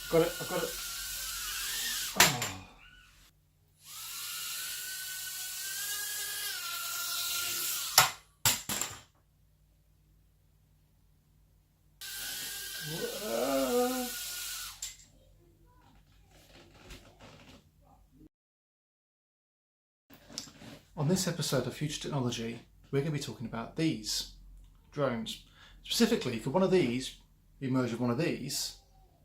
Got it, I've got it. Oh. On this episode of Future Technology, we're going to be talking about these drones. Specifically, could one of these be merged with one of these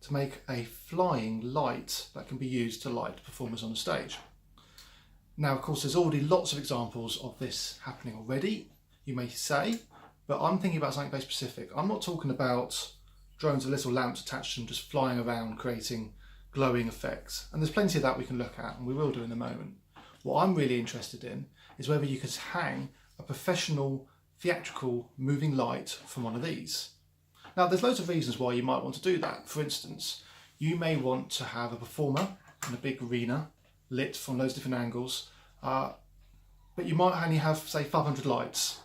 to make a flying light that can be used to light performers on the stage? Now, of course, there's already lots of examples of this happening already, you may say, but I'm thinking about something very specific. I'm not talking about drones with little lamps attached to them just flying around creating glowing effects. And there's plenty of that we can look at, and we will do in a moment. What I'm really interested in is whether you could hang a professional theatrical moving light from one of these. Now, there's loads of reasons why you might want to do that. For instance, you may want to have a performer in a big arena lit from those different angles, but you might only have, say, 500 lights,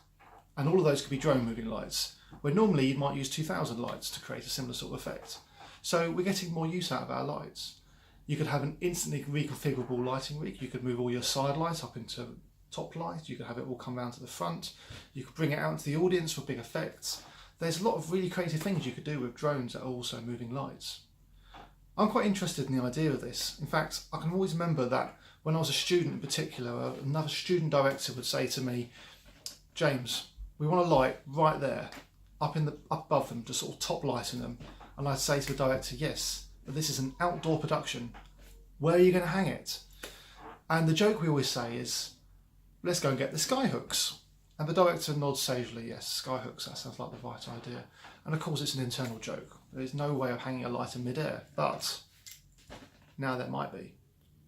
and all of those could be drone moving lights, where normally you might use 2,000 lights to create a similar sort of effect. So we're getting more use out of our lights. You could have an instantly reconfigurable lighting rig. You could move all your side lights up into top light. You could have it all come round to the front. You could bring it out into the audience for big effects. There's a lot of really creative things you could do with drones that are also moving lights. I'm quite interested in the idea of this. In fact, I can always remember that when I was a student in particular, another student director would say to me, "James, we want a light right there, up above them, just sort of top lighting them." And I'd say to the director, "Yes, but this is an outdoor production. Where are you going to hang it?" And the joke we always say is, "Let's go and get the sky hooks." And the director nods sagely, "Yes, sky hooks, that sounds like the right idea." And of course it's an internal joke. There's no way of hanging a light in midair, but now there might be.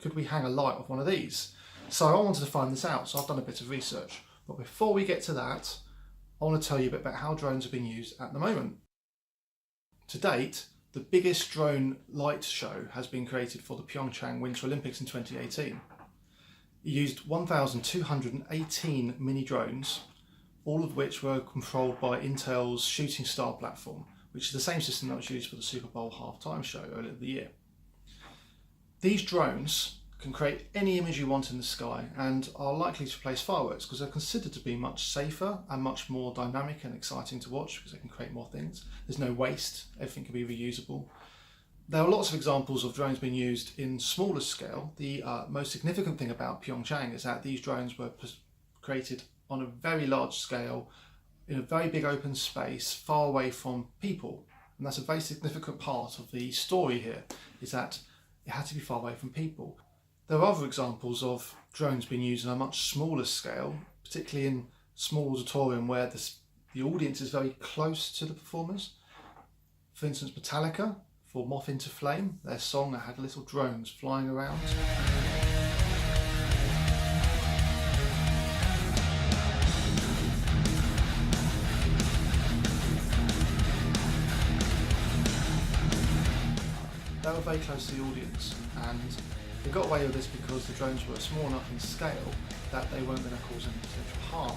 Could we hang a light off one of these? So I wanted to find this out, so I've done a bit of research. But before we get to that, I want to tell you a bit about how drones are being used at the moment. To date, the biggest drone light show has been created for the Pyeongchang Winter Olympics in 2018. It used 1,218 mini drones, all of which were controlled by Intel's Shooting Star platform, which is the same system that was used for the Super Bowl halftime show earlier in the year. These drones can create any image you want in the sky and are likely to replace fireworks because they're considered to be much safer and much more dynamic and exciting to watch because they can create more things. There's no waste, everything can be reusable. There are lots of examples of drones being used in smaller scale. The most significant thing about Pyeongchang is that these drones were created on a very large scale in a very big open space far away from people. And that's a very significant part of the story here, is that it had to be far away from people. There are other examples of drones being used on a much smaller scale, particularly in small auditorium where the audience is very close to the performers. For instance, Metallica, for Moth into Flame, their song that had little drones flying around. They were very close to the audience, and they got away with this because the drones were small enough in scale that they weren't going to cause any potential harm.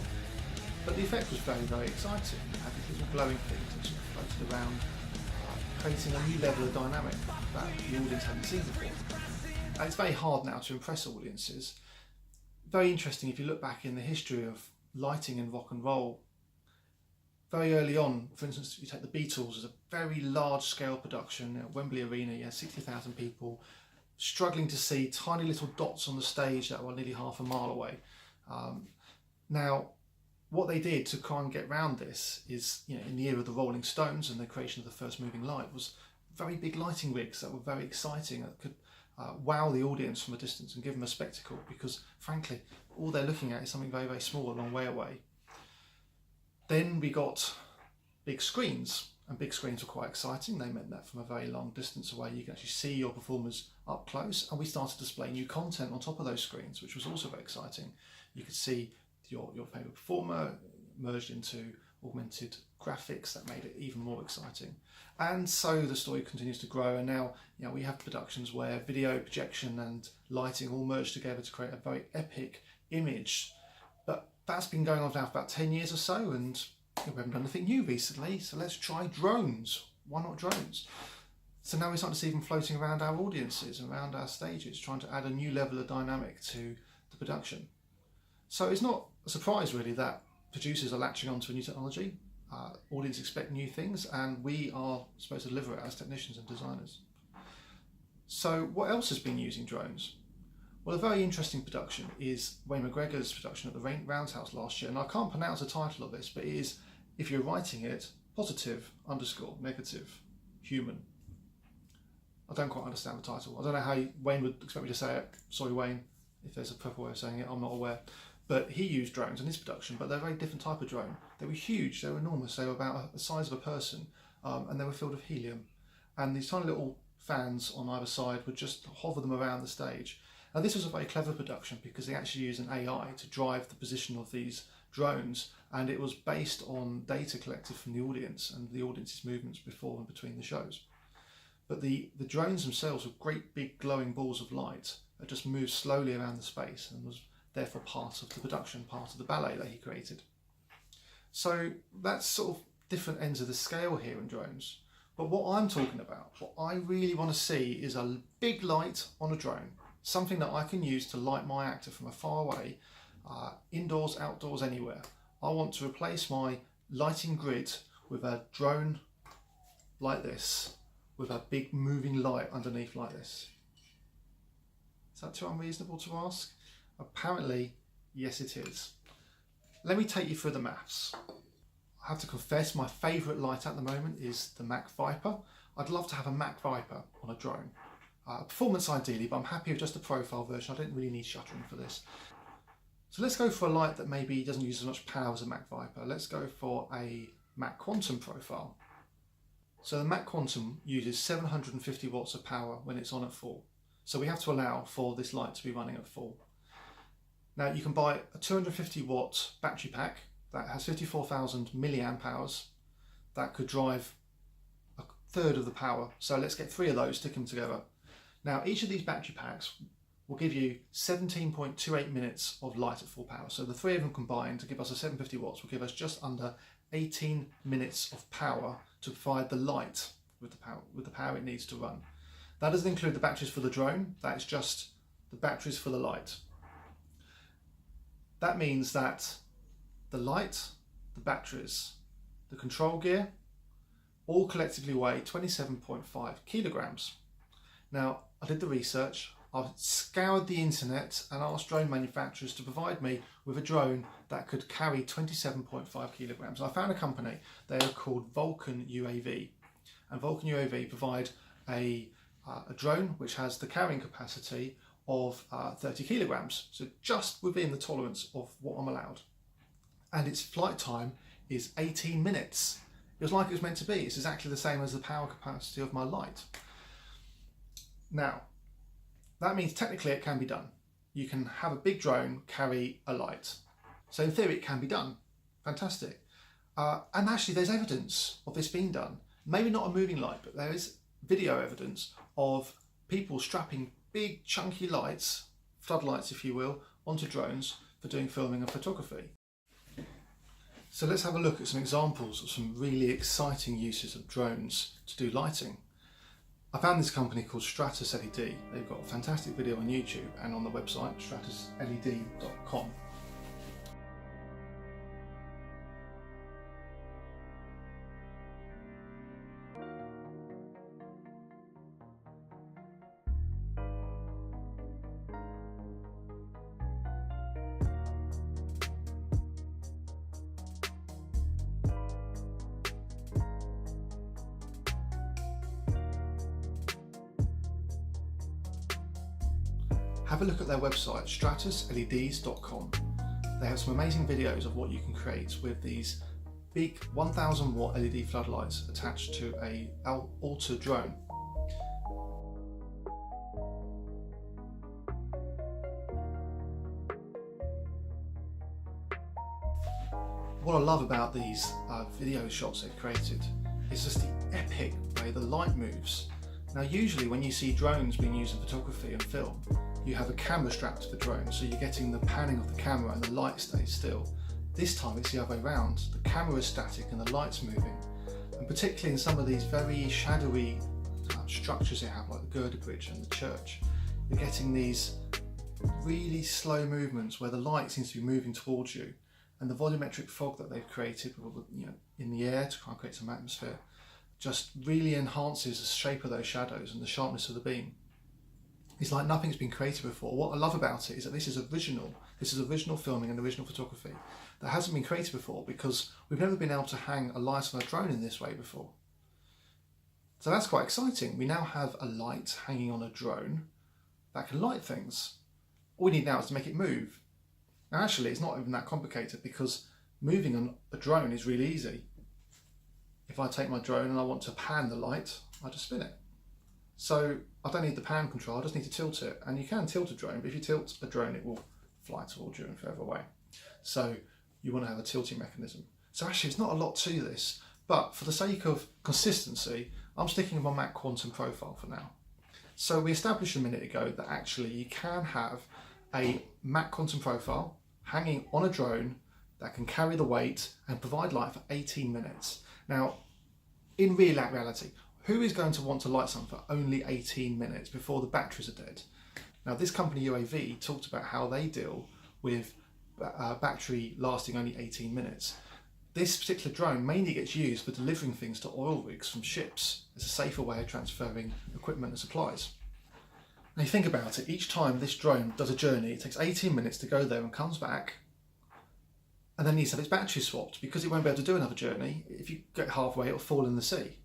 But the effect was very, very exciting. You had these little glowing things that sort of floated around, creating a new level of dynamic that the audience hadn't seen before. And it's very hard now to impress audiences. Very interesting if you look back in the history of lighting in rock and roll. Very early on, for instance, if you take the Beatles as a very large scale production at Wembley Arena, you had 60,000 people struggling to see tiny little dots on the stage that were nearly half a mile away. Now, what they did to try and get around this is, in the era of the Rolling Stones and the creation of the first moving light, was very big lighting rigs that were very exciting, that could wow the audience from a distance and give them a spectacle, because frankly, all they're looking at is something very, very small, a long way away. Then we got big screens, and big screens were quite exciting. They meant that from a very long distance away you can actually see your performers up close, and we started to display new content on top of those screens, which was also very exciting. You could see your favourite performer merged into augmented graphics that made it even more exciting. And so the story continues to grow, and now we have productions where video projection and lighting all merge together to create a very epic image. But that's been going on now for about 10 years or so, and we haven't done anything new recently, so let's try drones. Why not drones? So now we're starting to see them floating around our audiences, around our stages, trying to add a new level of dynamic to the production. So it's not a surprise really that producers are latching onto a new technology. Audiences expect new things, and we are supposed to deliver it as technicians and designers. So what else has been using drones? Well, a very interesting production is Wayne McGregor's production at the Roundhouse last year, and I can't pronounce the title of this, but it is, if you're writing it, +_negative human. I don't quite understand the title. I don't know how Wayne would expect me to say it. Sorry, Wayne, if there's a proper way of saying it, I'm not aware. But he used drones in his production, but they're a very different type of drone. They were huge, they were enormous, they were about the size of a person, and they were filled with helium. And these tiny little fans on either side would just hover them around the stage. Now this was a very clever production because they actually used an AI to drive the position of these drones, and it was based on data collected from the audience and the audience's movements before and between the shows. But the drones themselves were great big glowing balls of light that just moved slowly around the space and was therefore part of the production, part of the ballet that he created. So that's sort of different ends of the scale here in drones. But what I'm talking about, what I really want to see is a big light on a drone, something that I can use to light my actor from afar away, indoors, outdoors, anywhere. I want to replace my lighting grid with a drone like this, with a big moving light underneath like this. Is that too unreasonable to ask? Apparently, yes it is. Let me take you through the maths. I have to confess my favourite light at the moment is the Mac Viper. I'd love to have a Mac Viper on a drone. Performance ideally, but I'm happy with just a profile version. I don't really need shuttering for this. So let's go for a light that maybe doesn't use as much power as a Mac Viper. Let's go for a Mac Quantum profile. So the Mac Quantum uses 750 watts of power when it's on at full. So we have to allow for this light to be running at full. Now you can buy a 250 watt battery pack that has 54,000 milliamp hours that could drive a third of the power. So let's get 3 of those, stick them together. Now each of these battery packs will give you 17.28 minutes of light at full power. So the 3 of them combined to give us a 750 watts will give us just under 18 minutes of power to provide the light with the power it needs to run. That doesn't include the batteries for the drone, that's just the batteries for the light. That means that the light, the batteries, the control gear, all collectively weigh 27.5 kilograms. Now, I did the research, I scoured the internet and asked drone manufacturers to provide me with a drone that could carry 27.5 kilograms. I found a company, they are called Vulcan UAV. And Vulcan UAV provide a drone which has the carrying capacity of 30 kilograms. So just within the tolerance of what I'm allowed. And its flight time is 18 minutes. It was like it was meant to be. It's exactly the same as the power capacity of my light. Now, that means technically it can be done. You can have a big drone carry a light. So in theory it can be done. Fantastic. And actually there's evidence of this being done. Maybe not a moving light, but there is video evidence of people strapping big chunky lights, floodlights if you will, onto drones for doing filming and photography. So let's have a look at some examples of some really exciting uses of drones to do lighting. I found this company called Stratos LED. They've got a fantastic video on YouTube and on the website stratosled.com. Have a look at their website, stratosleds.com. They have some amazing videos of what you can create with these big 1000 watt LED floodlights attached to a Alta drone. What I love about these video shots they've created is just the epic way the light moves. Now usually when you see drones being used in photography and film, you have a camera strapped to the drone, so you're getting the panning of the camera and the light stays still. This time it's the other way around. The camera is static and the light's moving. And particularly in some of these very shadowy structures they have, like the girder bridge and the church. You're getting these really slow movements where the light seems to be moving towards you, and the volumetric fog that they've created, in the air to try and create some atmosphere, just really enhances the shape of those shadows and the sharpness of the beam. It's like nothing's been created before. What I love about it is that this is original filming and original photography that hasn't been created before, because we've never been able to hang a light on a drone in this way before. So that's quite exciting. We now have a light hanging on a drone that can light things. All we need now is to make it move. Now actually it's not even that complicated, because moving on a drone is really easy. If I take my drone and I want to pan the light, I just spin it. So I don't need the pan control, I just need to tilt it. And you can tilt a drone, but if you tilt a drone it will fly towards you and further away. So you want to have a tilting mechanism. So actually it's not a lot to this, but for the sake of consistency, I'm sticking with my Mach Quantum profile for now. So we established a minute ago that actually you can have a Mach Quantum profile hanging on a drone that can carry the weight and provide light for 18 minutes. Now, in reality, who is going to want to light something for only 18 minutes before the batteries are dead? Now, this company UAV talked about how they deal with battery lasting only 18 minutes. This particular drone mainly gets used for delivering things to oil rigs from ships. It's a safer way of transferring equipment and supplies. Now you think about it, each time this drone does a journey, it takes 18 minutes to go there and comes back, and then needs to have its battery swapped, because it won't be able to do another journey. If you get halfway, it'll fall in the sea.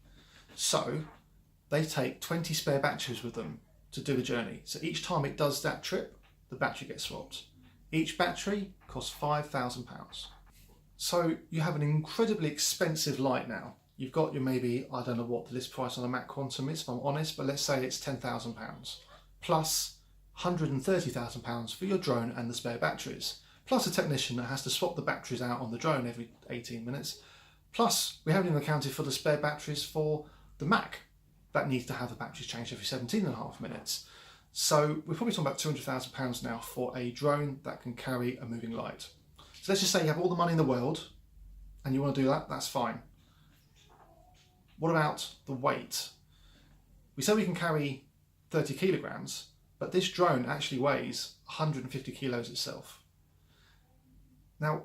So they take 20 spare batteries with them to do the journey. So each time it does that trip, the battery gets swapped. Each battery costs £5,000. So you have an incredibly expensive light now. You've got your maybe, I don't know what the list price on the Mach Quantum is, if I'm honest, but let's say it's £10,000, plus £130,000 for your drone and the spare batteries, plus a technician that has to swap the batteries out on the drone every 18 minutes, plus we haven't even accounted for the spare batteries for the Mac that needs to have the batteries changed every 17.5 minutes. So we're probably talking about £200,000 now for a drone that can carry a moving light. So let's just say you have all the money in the world and you want to do that, that's fine. What about the weight? We say we can carry 30 kilograms, but this drone actually weighs 150 kilos itself. Now,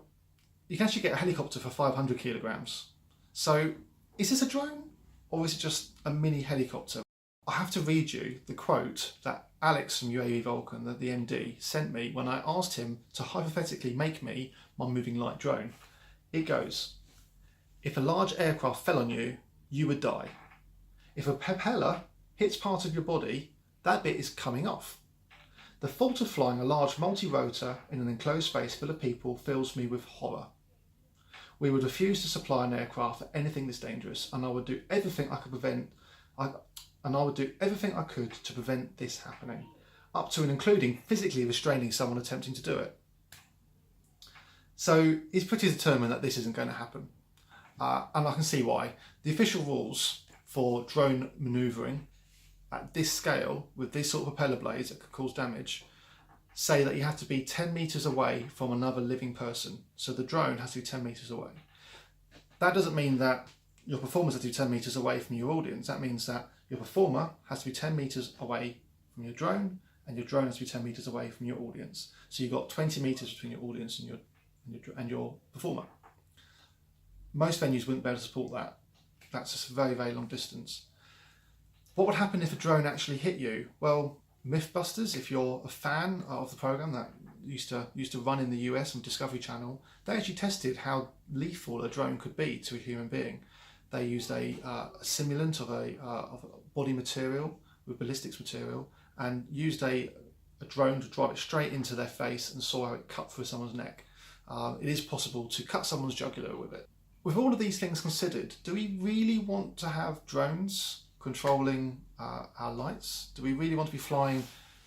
you can actually get a helicopter for 500 kilograms. So is this a drone or is it just a mini helicopter? I have to read you the quote that Alex from UAE Vulcan, the MD, sent me when I asked him to hypothetically make me my moving light drone. It goes, "If a large aircraft fell on you, you would die. If a propeller hits part of your body, that bit is coming off. The thought of flying a large multi-rotor in an enclosed space full of people fills me with horror. We would refuse to supply an aircraft for anything this dangerous, and I would do everything I could to prevent this happening, up to and including physically restraining someone attempting to do it." So he's pretty determined that this isn't going to happen, and I can see why. The official rules for drone manoeuvring at this scale, with this sort of propeller blades that could cause damage, say that you have to be 10 meters away from another living person. So the drone has to be 10 meters away. That doesn't mean that your performers have to be 10 meters away from your audience. That means that your performer has to be 10 meters away from your drone, and your drone has to be 10 meters away from your audience. So you've got 20 meters between your audience and your performer. Most venues wouldn't be able to support that. That's just a very, very long distance. What would happen if a drone actually hit you? Well, Mythbusters, if you're a fan of the program that used to run in the US on Discovery Channel, they actually tested how lethal a drone could be to a human being. They used a simulant of a body material with ballistics material and used a drone to drive it straight into their face and saw how it cut through someone's neck. It is possible to cut someone's jugular with it. With all of these things considered, do we really want to have drones controlling our lights? Do we really want to be flying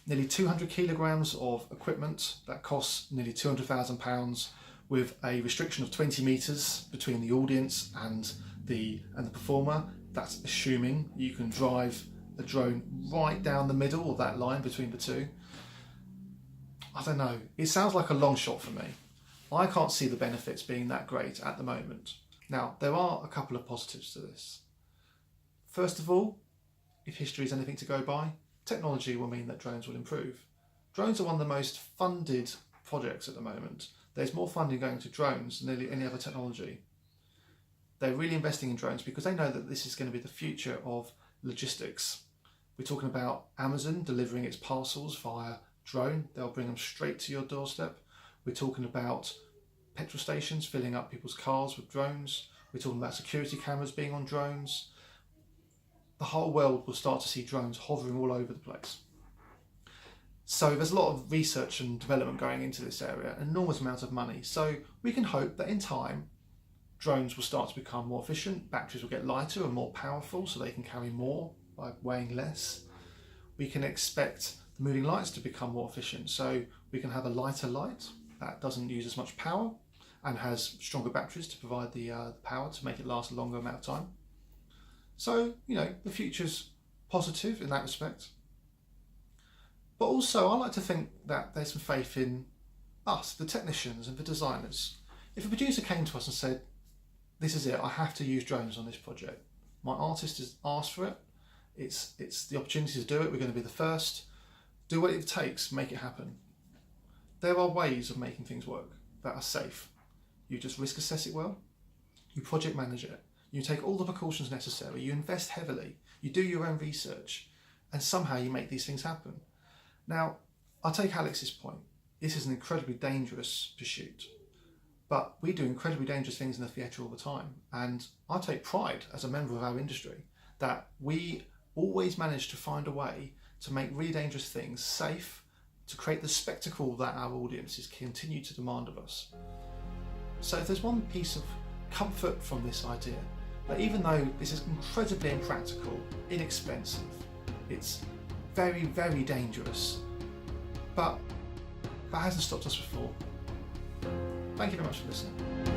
nearly 200 kilograms of equipment that costs nearly £200,000 with a restriction of 20 meters between the audience and the performer? That's assuming you can drive a drone right down the middle of that line between the two. I don't know, it sounds like a long shot for me. I can't see the benefits being that great at the moment. Now, there are a couple of positives to this. First of all, if history is anything to go by, technology will mean that drones will improve. Drones are one of the most funded projects at the moment. There's more funding going to drones than nearly any other technology. They're really investing in drones because they know that this is going to be the future of logistics. We're talking about Amazon delivering its parcels via drone. They'll bring them straight to your doorstep. We're talking about petrol stations filling up people's cars with drones. We're talking about security cameras being on drones. The whole world will start to see drones hovering all over the place. So there's a lot of research and development going into this area, an enormous amount of money. So we can hope that in time, drones will start to become more efficient, batteries will get lighter and more powerful so they can carry more by weighing less. We can expect the moving lights to become more efficient, so we can have a lighter light that doesn't use as much power and has stronger batteries to provide the power to make it last a longer amount of time. So, the future's positive in that respect. But also, I like to think that there's some faith in us, the technicians and the designers. If a producer came to us and said, this is it, I have to use drones on this project. My artist has asked for it. It's the opportunity to do it. We're going to be the first. Do what it takes, make it happen. There are ways of making things work that are safe. You just risk assess it well. You project manage it. You take all the precautions necessary. You invest heavily. You do your own research. And somehow you make these things happen. Now, I'll take Alex's point. This is an incredibly dangerous pursuit. But we do incredibly dangerous things in the theatre all the time. And I take pride as a member of our industry that we always manage to find a way to make really dangerous things safe, to create the spectacle that our audiences continue to demand of us. So if there's one piece of comfort from this idea, that even though this is incredibly impractical, inexpensive, it's very, very dangerous, but that hasn't stopped us before. Thank you very much for listening.